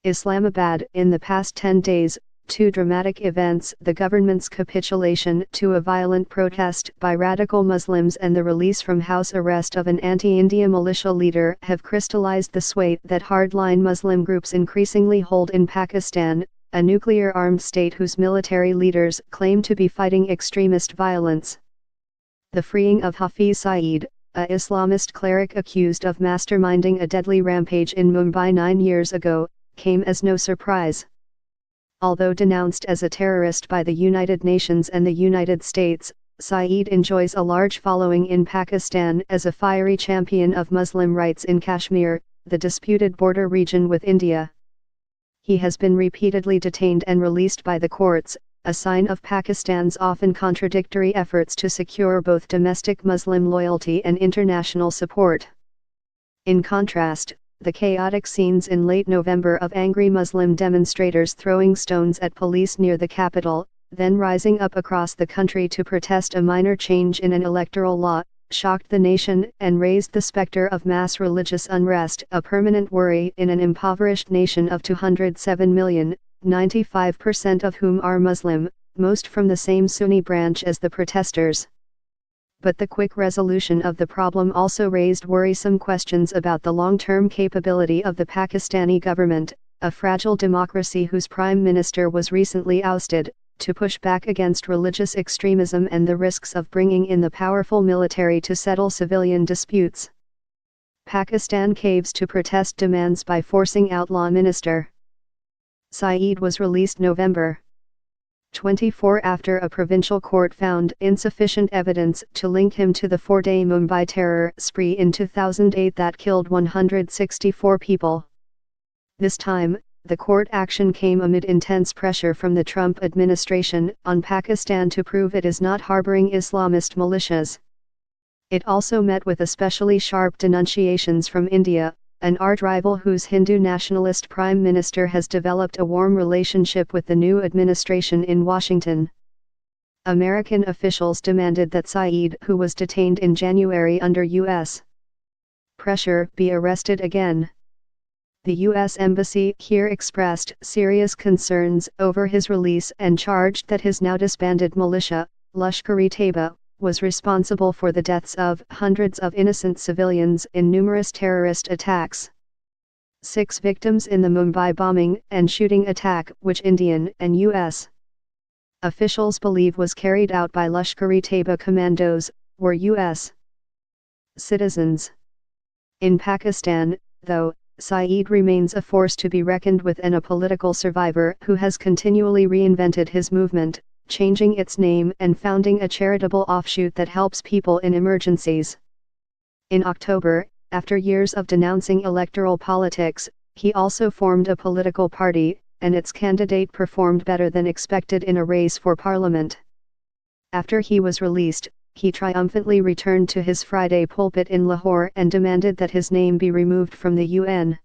Islamabad. In the past 10 days, two dramatic events: the government's capitulation to a violent protest by radical Muslims and the release from house arrest of an anti-India militia leader, have crystallized the sway that hardline Muslim groups increasingly hold in Pakistan, a nuclear-armed state whose military leaders claim to be fighting extremist violence. The freeing of Hafiz Saeed, a Islamist cleric accused of masterminding a deadly rampage in Mumbai 9 years ago, came as no surprise. Although denounced as a terrorist by the United Nations and the United States, Saeed enjoys a large following in Pakistan as a fiery champion of Muslim rights in Kashmir, the disputed border region with India. He has been repeatedly detained and released by the courts, a sign of Pakistan's often contradictory efforts to secure both domestic Muslim loyalty and international support. In contrast, the chaotic scenes in late November of angry Muslim demonstrators throwing stones at police near the capital, then rising up across the country to protest a minor change in an electoral law, shocked the nation and raised the specter of mass religious unrest, a permanent worry in an impoverished nation of 207 million, 95% of whom are Muslim, most from the same Sunni branch as the protesters. But the quick resolution of the problem also raised worrisome questions about the long-term capability of the Pakistani government, a fragile democracy whose prime minister was recently ousted, to push back against religious extremism and the risks of bringing in the powerful military to settle civilian disputes. Pakistan caves to protest demands by forcing outlaw minister. Saeed was released November 24 after a provincial court found insufficient evidence to link him to the 4-day Mumbai terror spree in 2008 that killed 164 people. This time, the court action came amid intense pressure from the Trump administration on Pakistan to prove it is not harboring Islamist militias. It also met with especially sharp denunciations from India, an arch-rival whose Hindu nationalist prime minister has developed a warm relationship with the new administration in Washington. American officials demanded that Saeed, who was detained in January under U.S. pressure, be arrested again. The U.S. Embassy here expressed serious concerns over his release and charged that his now disbanded militia, Lashkar-e-Taiba, was responsible for the deaths of hundreds of innocent civilians in numerous terrorist attacks. 6 victims in the Mumbai bombing and shooting attack, which Indian and U.S. officials believe was carried out by Lashkar-e-Taiba commandos, were U.S. citizens. In Pakistan, though, Saeed remains a force to be reckoned with and a political survivor who has continually reinvented his movement, changing its name and founding a charitable offshoot that helps people in emergencies. In October, after years of denouncing electoral politics, he also formed a political party, and its candidate performed better than expected in a race for parliament. After he was released, he triumphantly returned to his Friday pulpit in Lahore and demanded that his name be removed from the UN.